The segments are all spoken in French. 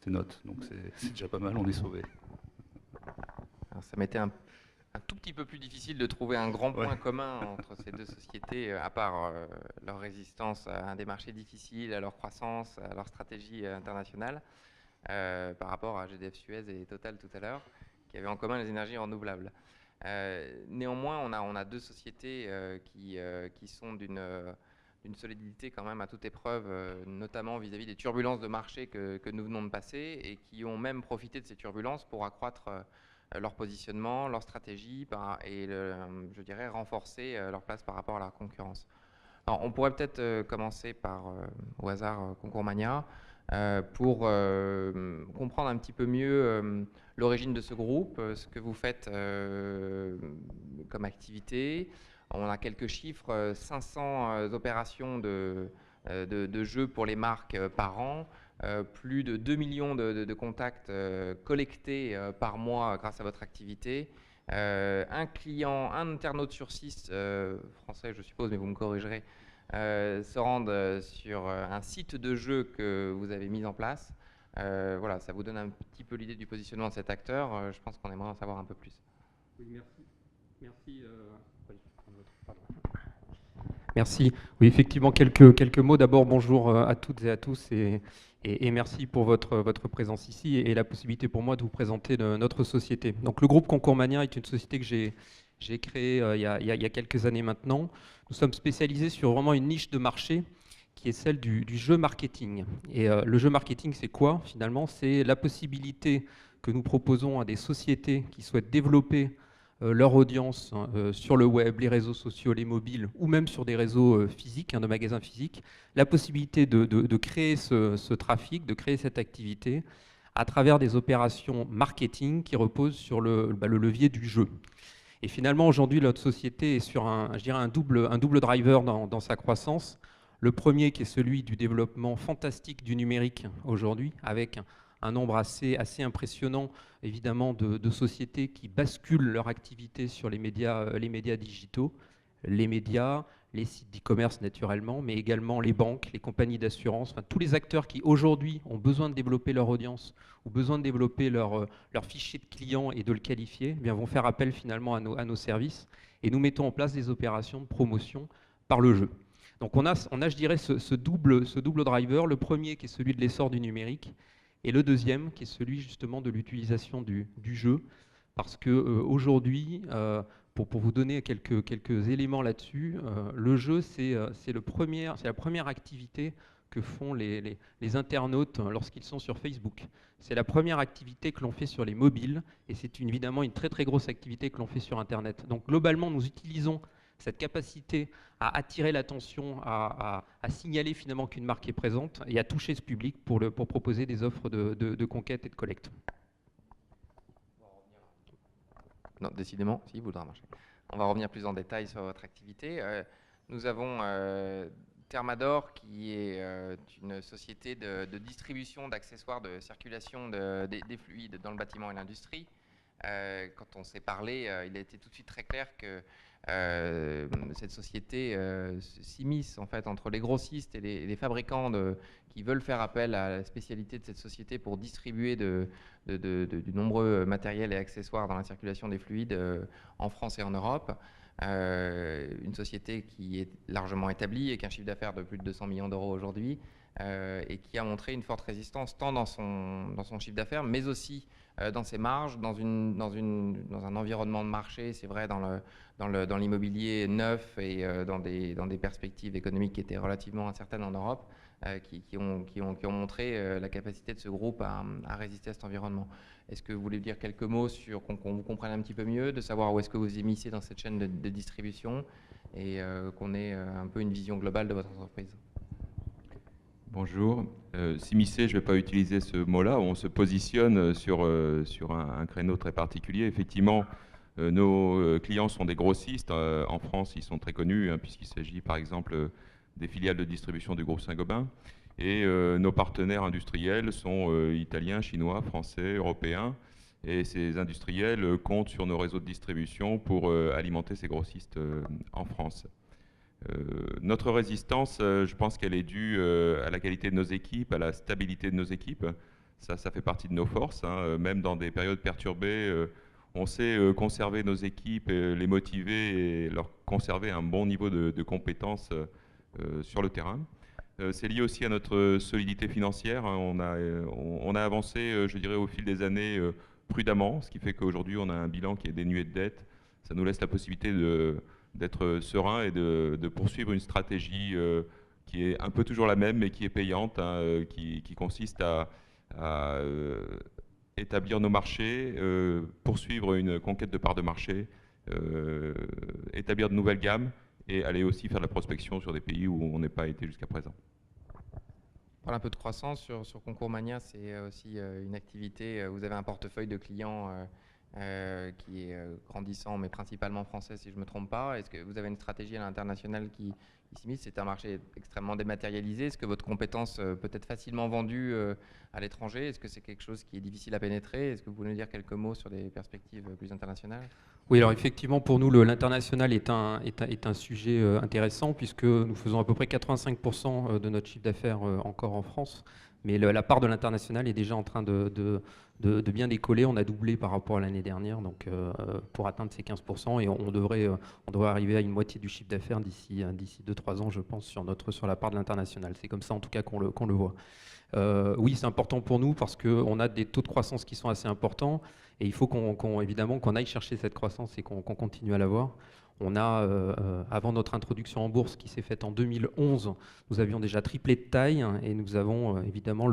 tes notes. Donc c'est déjà pas mal, on est sauvé. Ça m'était un tout petit peu plus difficile de trouver un grand point commun entre ces deux sociétés, à part leur résistance à des marchés difficiles, à leur croissance, à leur stratégie internationale, par rapport à GDF Suez et Total tout à l'heure, qui avaient en commun les énergies renouvelables. Néanmoins, on a deux sociétés qui sont d'une solidité quand même à toute épreuve, notamment vis-à-vis des turbulences de marché que nous venons de passer, et qui ont même profité de ces turbulences pour accroître leur positionnement, leur stratégie, et je dirais renforcer leur place par rapport à la concurrence. Alors, on pourrait peut-être commencer par, au hasard, Concours Mania, pour comprendre un petit peu mieux l'origine de ce groupe, ce que vous faites comme activité. On a quelques chiffres, 500 opérations de jeux pour les marques par an, plus de 2 millions de contacts collectés par mois grâce à votre activité. Un client, un internaute sur 6, français je suppose, mais vous me corrigerez, se rendent sur un site de jeu que vous avez mis en place. Voilà, ça vous donne un petit peu l'idée du positionnement de cet acteur. Je pense qu'on aimerait en savoir un peu plus. Oui, merci. Merci. Oui, effectivement, quelques mots. D'abord, bonjour à toutes et à tous et merci pour votre présence ici et la possibilité pour moi de vous présenter notre société. Donc, le groupe Concours Mania est une société que j'ai créée il y a quelques années maintenant. Nous sommes spécialisés sur vraiment une niche de marché qui est celle du jeu marketing. Et le jeu marketing, c'est quoi finalement? C'est la possibilité que nous proposons à des sociétés qui souhaitent développer leur audience sur le web, les réseaux sociaux, les mobiles, ou même sur des réseaux physiques, de magasins physiques, la possibilité de créer ce trafic, de créer cette activité à travers des opérations marketing qui reposent sur le levier du jeu. Et finalement, aujourd'hui, notre société est sur un double driver dans sa croissance. Le premier qui est celui du développement fantastique du numérique aujourd'hui, avec un nombre assez impressionnant, évidemment, de sociétés qui basculent leur activité sur les médias digitaux, les médias, les sites d'e-commerce naturellement, mais également les banques, les compagnies d'assurance, enfin, tous les acteurs qui aujourd'hui ont besoin de développer leur audience ou besoin de développer leur fichier de clients et de le qualifier, eh bien, vont faire appel finalement à nos services, et nous mettons en place des opérations de promotion par le jeu. Donc on a je dirais, ce double driver, le premier qui est celui de l'essor du numérique, et le deuxième qui est celui justement de l'utilisation du jeu, parce qu'aujourd'hui, pour vous donner quelques éléments là-dessus, le jeu, c'est la première activité que font les internautes lorsqu'ils sont sur Facebook. C'est la première activité que l'on fait sur les mobiles, et c'est évidemment une très très grosse activité que l'on fait sur Internet. Donc globalement, nous utilisons cette capacité à attirer l'attention, à signaler finalement qu'une marque est présente et à toucher ce public pour proposer des offres de conquête et de collecte. Non, décidément, si, il voudra marcher. On va revenir plus en détail sur votre activité. Nous avons Thermador, qui est une société de distribution d'accessoires de circulation des fluides dans le bâtiment et l'industrie. Quand on s'est parlé, il a été tout de suite très clair que cette société s'immisce en fait entre les grossistes et les fabricants qui veulent faire appel à la spécialité de cette société pour distribuer du nombreux matériels et accessoires dans la circulation des fluides en France et en Europe. Une société qui est largement établie et qui a un chiffre d'affaires de plus de 200 millions d'euros aujourd'hui, et qui a montré une forte résistance tant dans son chiffre d'affaires, mais aussi dans ses marges, dans un environnement de marché, c'est vrai, dans l'immobilier neuf et dans des perspectives économiques qui étaient relativement incertaines en Europe, qui ont montré la capacité de ce groupe à résister à cet environnement. Est-ce que vous voulez dire quelques mots sur qu'on vous comprenne un petit peu mieux, de savoir où est-ce que vous émissez dans cette chaîne de distribution, et qu'on ait un peu une vision globale de votre entreprise? Bonjour. S'immiscer, je ne vais pas utiliser ce mot-là. On se positionne sur un créneau très particulier. Effectivement, nos clients sont des grossistes. En France, ils sont très connus, puisqu'il s'agit par exemple des filiales de distribution du groupe Saint-Gobain. Et nos partenaires industriels sont italiens, chinois, français, européens. Et ces industriels comptent sur nos réseaux de distribution pour alimenter ces grossistes en France. Notre résistance, je pense qu'elle est due à la qualité de nos équipes, à la stabilité de nos équipes. Ça fait partie de nos forces, hein. Même dans des périodes perturbées, on sait conserver nos équipes, les motiver et leur conserver un bon niveau de compétences sur le terrain. C'est lié aussi à notre solidité financière, hein. On a avancé, je dirais, au fil des années prudemment, ce qui fait qu'aujourd'hui on a un bilan qui est dénué de dettes. Ça nous laisse la possibilité d'être serein et de poursuivre une stratégie qui est un peu toujours la même, mais qui est payante, hein, qui consiste à établir nos marchés, poursuivre une conquête de parts de marché, établir de nouvelles gammes et aller aussi faire de la prospection sur des pays où on n'est pas été jusqu'à présent. On parle un peu de croissance sur Concours Mania, c'est aussi une activité, vous avez un portefeuille de clients qui est grandissant, mais principalement français si je ne me trompe pas. Est-ce que vous avez une stratégie à l'international qui s'immisce? C'est un marché extrêmement dématérialisé. Est-ce que votre compétence peut être facilement vendue à l'étranger? Est-ce que c'est quelque chose qui est difficile à pénétrer? Est-ce que vous pouvez nous dire quelques mots sur des perspectives plus internationales? Oui, alors effectivement, pour nous, l'international est un sujet intéressant puisque nous faisons à peu près 85% de notre chiffre d'affaires encore en France. Mais la part de l'international est déjà en train de bien décoller. On a doublé par rapport à l'année dernière, donc pour atteindre ces 15%, et on devrait arriver à une moitié du chiffre d'affaires d'ici 2-3 ans, je pense, sur la part de l'international. C'est comme ça, en tout cas, qu'on le voit. Oui, c'est important pour nous parce qu'on a des taux de croissance qui sont assez importants, et il faut évidemment qu'on aille chercher cette croissance et qu'on continue à l'avoir. On a, avant notre introduction en bourse qui s'est faite en 2011, nous avions déjà triplé de taille, et nous avons évidemment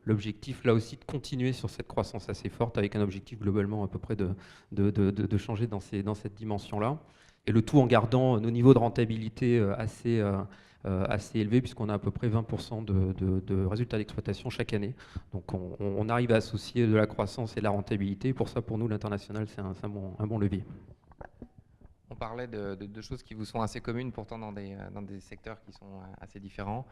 l'objectif là aussi de continuer sur cette croissance assez forte avec un objectif globalement à peu près de changer dans cette dimension-là. Et le tout en gardant nos niveaux de rentabilité assez élevés puisqu'on a à peu près 20% de résultats d'exploitation chaque année. Donc on arrive à associer de la croissance et de la rentabilité. Pour ça, pour nous, l'international, c'est un bon levier. On parlait de choses qui vous sont assez communes, pourtant dans des secteurs qui sont assez différents.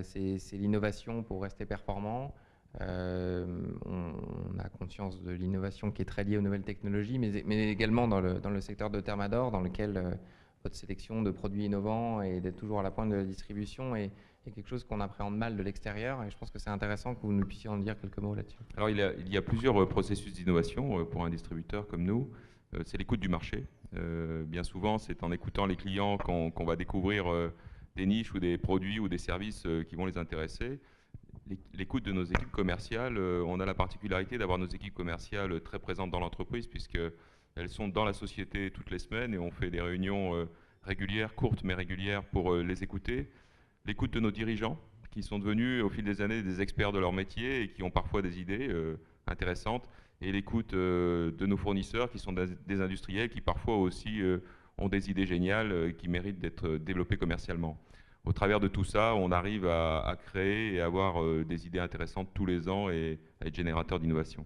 C'est l'innovation pour rester performant. On a conscience de l'innovation qui est très liée aux nouvelles technologies, mais également dans le secteur de Thermador, dans lequel votre sélection de produits innovants et d'être toujours à la pointe de la distribution est quelque chose qu'on appréhende mal de l'extérieur. Et je pense que c'est intéressant que vous nous puissiez en dire quelques mots là-dessus. Alors il y a plusieurs processus d'innovation pour un distributeur comme nous. C'est l'écoute du marché. Bien souvent, c'est en écoutant les clients qu'on va découvrir des niches ou des produits ou des services qui vont les intéresser. L'écoute de nos équipes commerciales, on a la particularité d'avoir nos équipes commerciales très présentes dans l'entreprise puisqu'elles sont dans la société toutes les semaines et on fait des réunions régulières, courtes mais régulières pour les écouter. L'écoute de nos dirigeants qui sont devenus au fil des années des experts de leur métier et qui ont parfois des idées intéressantes. Et l'écoute de nos fournisseurs qui sont des industriels qui parfois aussi ont des idées géniales qui méritent d'être développées commercialement. Au travers de tout ça, on arrive à créer et à avoir des idées intéressantes tous les ans et à être générateur d'innovation.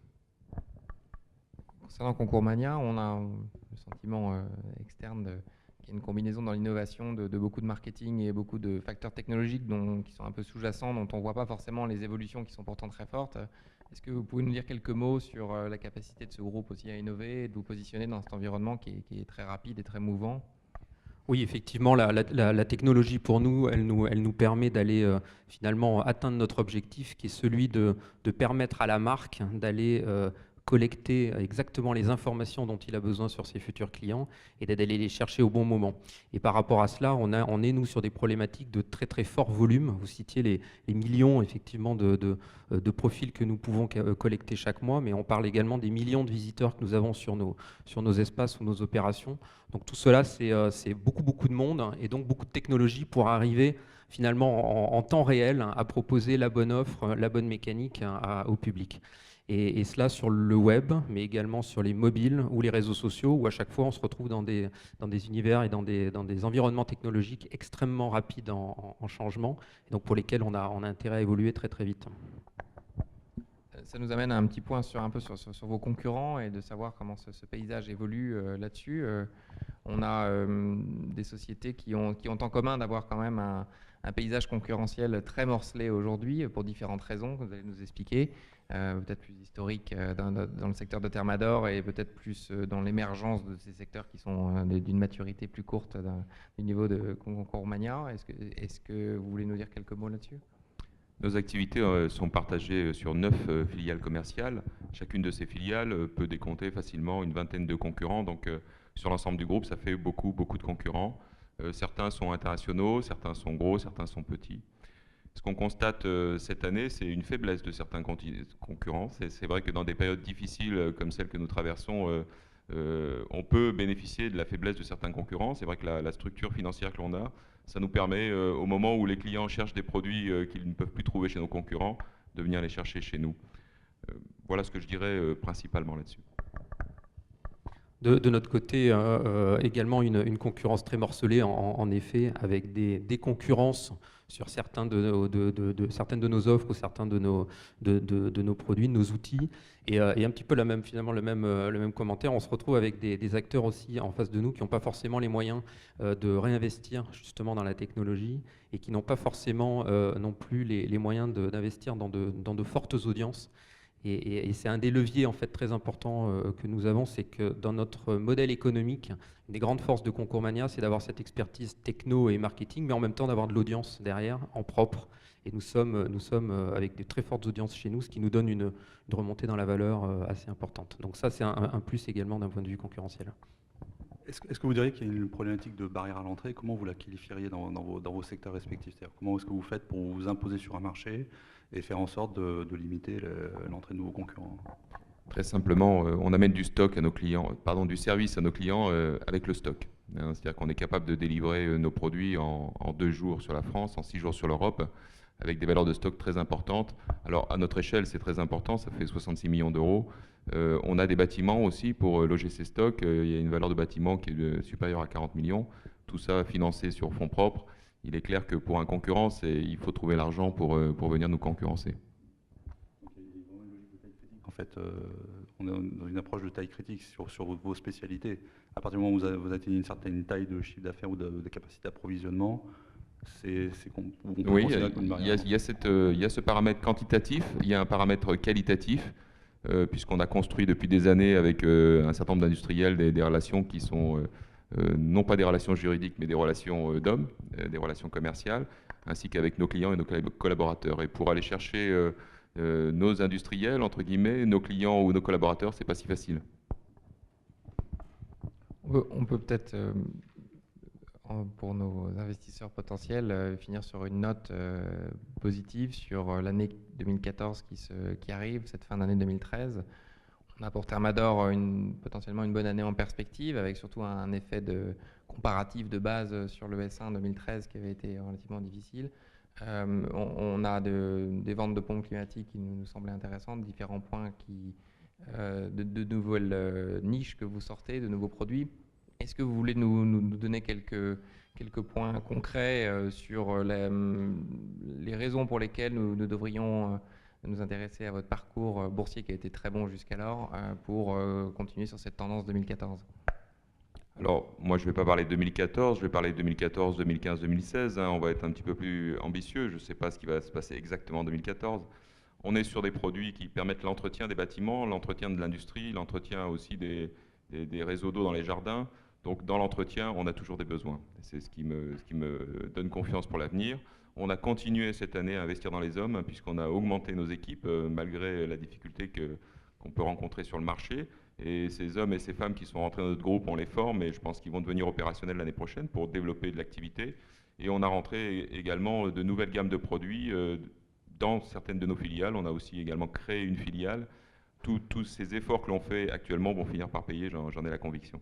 Concernant Concours Mania, on a le sentiment externe qu'il y a une combinaison dans l'innovation de beaucoup de marketing et beaucoup de facteurs technologiques qui sont un peu sous-jacents, dont on ne voit pas forcément les évolutions qui sont pourtant très fortes. Est-ce que vous pouvez nous dire quelques mots sur la capacité de ce groupe aussi à innover et de vous positionner dans cet environnement qui est très rapide et très mouvant? Oui, effectivement, la technologie pour nous, elle nous permet d'aller finalement atteindre notre objectif qui est celui de permettre à la marque d'aller collecter exactement les informations dont il a besoin sur ses futurs clients et d'aller les chercher au bon moment. Et par rapport à cela, on est nous sur des problématiques de très très fort volume. Vous citiez les millions effectivement de profils que nous pouvons collecter chaque mois, mais on parle également des millions de visiteurs que nous avons sur nos espaces ou nos opérations. Donc tout cela, c'est beaucoup de monde et donc beaucoup de technologie pour arriver finalement en temps réel à proposer la bonne offre, la bonne mécanique au public. Et cela sur le web, mais également sur les mobiles ou les réseaux sociaux, où à chaque fois on se retrouve dans des univers et dans des environnements technologiques extrêmement rapides en changement, et donc pour lesquels on a intérêt à évoluer très très vite. Ça nous amène à un petit point sur vos concurrents et de savoir comment ce paysage évolue là-dessus. On a des sociétés qui ont en commun d'avoir quand même un paysage concurrentiel très morcelé aujourd'hui pour différentes raisons que vous allez nous expliquer. Peut-être plus historique dans le secteur de Thermador et peut-être plus dans l'émergence de ces secteurs qui sont d'une maturité plus courte du niveau de Concours Mania. Est-ce que vous voulez nous dire quelques mots là-dessus? Nos activités sont partagées sur 9 filiales commerciales. Chacune de ces filiales peut décompter facilement une vingtaine de concurrents. Donc, sur l'ensemble du groupe, ça fait beaucoup, beaucoup de concurrents. Certains sont internationaux, certains sont gros, certains sont petits. Ce qu'on constate cette année, c'est une faiblesse de certains concurrents. C'est vrai que dans des périodes difficiles comme celles que nous traversons, on peut bénéficier de la faiblesse de certains concurrents. C'est vrai que la structure financière que l'on a, ça nous permet, au moment où les clients cherchent des produits qu'ils ne peuvent plus trouver chez nos concurrents, de venir les chercher chez nous. Voilà ce que je dirais principalement là-dessus. De notre côté, également une concurrence très morcelée, en effet, avec des concurrences sur certaines de nos offres ou certains de nos produits, de nos outils. Et un petit peu finalement le même commentaire. On se retrouve avec des acteurs aussi en face de nous qui n'ont pas forcément les moyens de réinvestir justement dans la technologie et qui n'ont pas forcément non plus les moyens d'investir dans de fortes audiences. Et c'est un des leviers en fait très importants que nous avons, c'est que dans notre modèle économique, une des grandes forces de Concours Mania, c'est d'avoir cette expertise techno et marketing, mais en même temps d'avoir de l'audience derrière, en propre. Et nous sommes avec des très fortes audiences chez nous, ce qui nous donne une remontée dans la valeur assez importante. Donc ça, c'est un plus également d'un point de vue concurrentiel. Est-ce que vous diriez qu'il y a une problématique de barrière à l'entrée? Comment vous la qualifieriez dans vos secteurs respectifs? C'est-à-dire, comment est-ce que vous faites pour vous imposer sur un marché et faire en sorte de limiter l'entrée de nouveaux concurrents? Très simplement, on amène du stock à nos clients, du service à nos clients avec le stock. C'est-à-dire qu'on est capable de délivrer nos produits en 2 jours sur la France, en 6 jours sur l'Europe, avec des valeurs de stock très importantes. Alors, à notre échelle, c'est très important, ça fait 66 millions d'euros. On a des bâtiments aussi pour loger ces stocks. Il y a une valeur de bâtiment qui est supérieure à 40 millions. Tout ça financé sur fonds propres. Il est clair que pour un concurrent, il faut trouver l'argent pour venir nous concurrencer. En fait, on est dans une approche de taille critique sur vos spécialités. À partir du moment où vous atteignez une certaine taille de chiffre d'affaires ou de capacité d'approvisionnement, oui, il y a ce paramètre quantitatif, il y a un paramètre qualitatif, puisqu'on a construit depuis des années avec un certain nombre d'industriels des relations qui sont non pas des relations juridiques, mais des relations d'hommes, des relations commerciales, ainsi qu'avec nos clients et nos collaborateurs. Et pour aller chercher nos industriels, entre guillemets, nos clients ou nos collaborateurs, c'est pas si facile. On peut peut-être, pour nos investisseurs potentiels, finir sur une note positive sur l'année 2014 qui arrive, cette fin d'année 2013. On a pour Thermador potentiellement une bonne année en perspective, avec surtout un effet de comparatif de base sur le S1 2013 qui avait été relativement difficile. On a des ventes de pompes climatiques qui nous semblaient intéressantes, différents points de nouvelles niches que vous sortez, de nouveaux produits. Est-ce que vous voulez nous donner quelques points concrets sur les raisons pour lesquelles nous devrions nous intéresser à votre parcours boursier qui a été très bon jusqu'alors pour continuer sur cette tendance 2014? Alors, moi, je ne vais pas parler de 2014, je vais parler de 2014, 2015, 2016. On va être un petit peu plus ambitieux. Je ne sais pas ce qui va se passer exactement en 2014. On est sur des produits qui permettent l'entretien des bâtiments, l'entretien de l'industrie, l'entretien aussi des réseaux d'eau dans les jardins. Donc, dans l'entretien, on a toujours des besoins. C'est ce qui me donne confiance pour l'avenir. On a continué cette année à investir dans les hommes, puisqu'on a augmenté nos équipes, malgré la difficulté qu'on peut rencontrer sur le marché. Et ces hommes et ces femmes qui sont rentrés dans notre groupe, on les forme et je pense qu'ils vont devenir opérationnels l'année prochaine pour développer de l'activité. Et on a rentré également de nouvelles gammes de produits dans certaines de nos filiales. On a aussi également créé une filiale. Tous ces efforts que l'on fait actuellement vont finir par payer, j'en ai la conviction.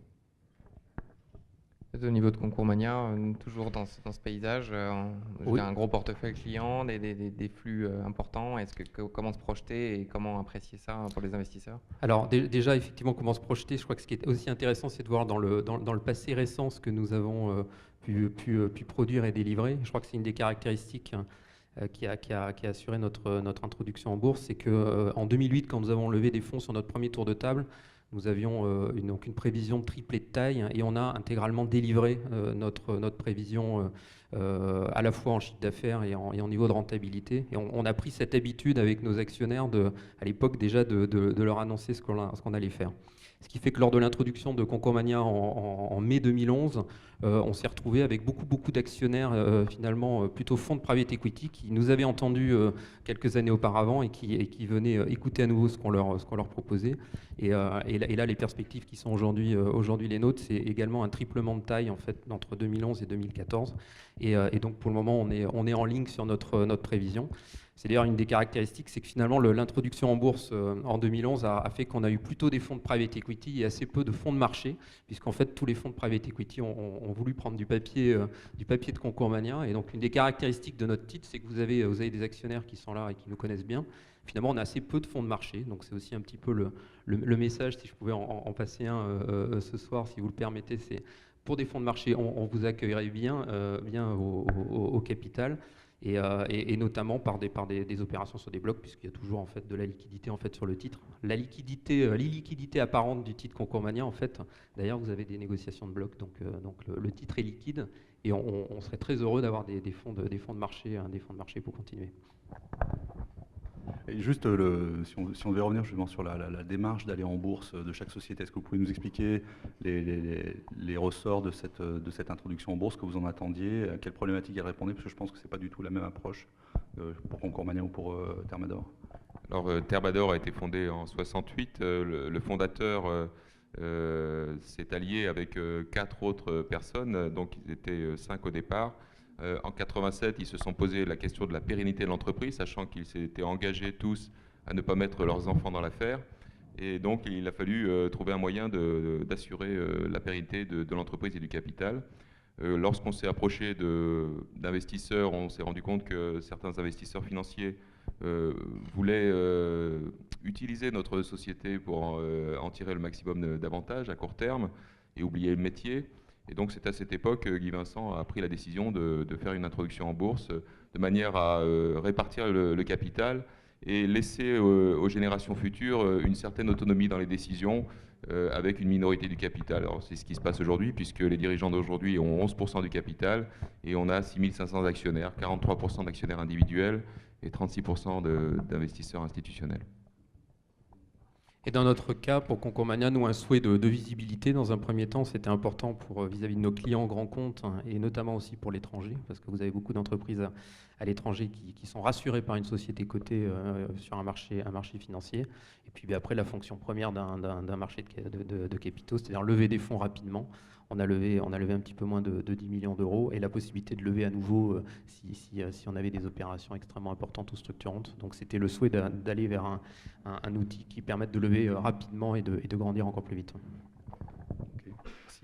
Au niveau de Concours Mania, toujours dans ce paysage, oui. Un gros portefeuille client, des flux importants. Comment se projeter et comment apprécier ça pour les investisseurs? Alors déjà, effectivement, comment se projeter? Je crois que ce qui est aussi intéressant, c'est de voir dans le passé récent ce que nous avons pu produire et délivrer. Je crois que c'est une des caractéristiques qui a assuré notre introduction en bourse, c'est qu'en 2008, quand nous avons levé des fonds sur notre premier tour de table, nous avions donc une prévision de tripler de taille et on a intégralement délivré notre prévision à la fois en chiffre d'affaires et en niveau de rentabilité. Et on a pris cette habitude avec nos actionnaires à l'époque déjà de leur annoncer ce qu'on allait faire. Ce qui fait que lors de l'introduction de Concours Mania en mai 2011, on s'est retrouvé avec beaucoup d'actionnaires, finalement plutôt fonds de private equity, qui nous avaient entendus quelques années auparavant et qui venaient écouter à nouveau ce qu'on leur proposait. Et là, les perspectives qui sont aujourd'hui les nôtres, c'est également un triplement de taille en fait entre 2011 et 2014. Et donc pour le moment, on est en ligne sur notre prévision. C'est d'ailleurs une des caractéristiques, c'est que finalement l'introduction en bourse en 2011 a fait qu'on a eu plutôt des fonds de private equity et assez peu de fonds de marché, puisqu'en fait tous les fonds de private equity ont voulu prendre du papier de Concours Mania. Et donc une des caractéristiques de notre titre, c'est que vous avez des actionnaires qui sont là et qui nous connaissent bien. Finalement, on a assez peu de fonds de marché, donc c'est aussi un petit peu le message, si je pouvais en passer un ce soir, si vous le permettez, c'est pour des fonds de marché, on vous accueillerait bien au capital. Et notamment par des opérations sur des blocs, puisqu'il y a toujours en fait de la liquidité en fait sur le titre. L'illiquidité apparente du titre Concours Mania, en fait, d'ailleurs vous avez des négociations de blocs, donc le titre est liquide et on serait très heureux d'avoir des fonds de marché pour continuer. Et juste, si on devait revenir justement sur la démarche d'aller en bourse de chaque société, est-ce que vous pouvez nous expliquer les ressorts de cette introduction en bourse, que vous en attendiez, à quelles problématiques elle répondait, parce que je pense que ce n'est pas du tout la même approche pour Concours Mania ou pour Thermador. Alors, Thermador a été fondé en 68. Le fondateur s'est allié avec 4 autres personnes, donc ils étaient 5 au départ. En 87, ils se sont posé la question de la pérennité de l'entreprise, sachant qu'ils s'étaient engagés tous à ne pas mettre leurs enfants dans l'affaire. Et donc, il a fallu trouver un moyen d'assurer la pérennité de l'entreprise et du capital. Lorsqu'on s'est approché d'investisseurs, on s'est rendu compte que certains investisseurs financiers voulaient utiliser notre société pour en tirer le maximum d'avantages à court terme et oublier le métier. Et donc c'est à cette époque que Guy Vincent a pris la décision de faire une introduction en bourse de manière à répartir le capital et laisser aux générations futures une certaine autonomie dans les décisions avec une minorité du capital. Alors c'est ce qui se passe aujourd'hui, puisque les dirigeants d'aujourd'hui ont 11% du capital et on a 6500 actionnaires, 43% d'actionnaires individuels et 36% d'investisseurs institutionnels. Et dans notre cas, pour Concours Mania, nous, un souhait de visibilité. Dans un premier temps, c'était important pour vis-à-vis de nos clients grands comptes, hein, et notamment aussi pour l'étranger, parce que vous avez beaucoup d'entreprises à l'étranger qui sont rassurées par une société cotée sur un marché financier. Et puis après, la fonction première d'un marché de capitaux, c'est-à-dire lever des fonds rapidement. On a levé un petit peu moins de 10 millions d'euros et la possibilité de lever à nouveau si on avait des opérations extrêmement importantes ou structurantes. Donc c'était le souhait d'aller vers un outil qui permette de lever rapidement et de grandir encore plus vite. Okay, merci.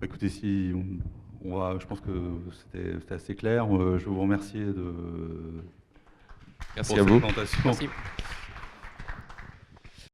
Écoutez, je pense que c'était assez clair. Je vous remercie Merci à vous. Présentation. Merci.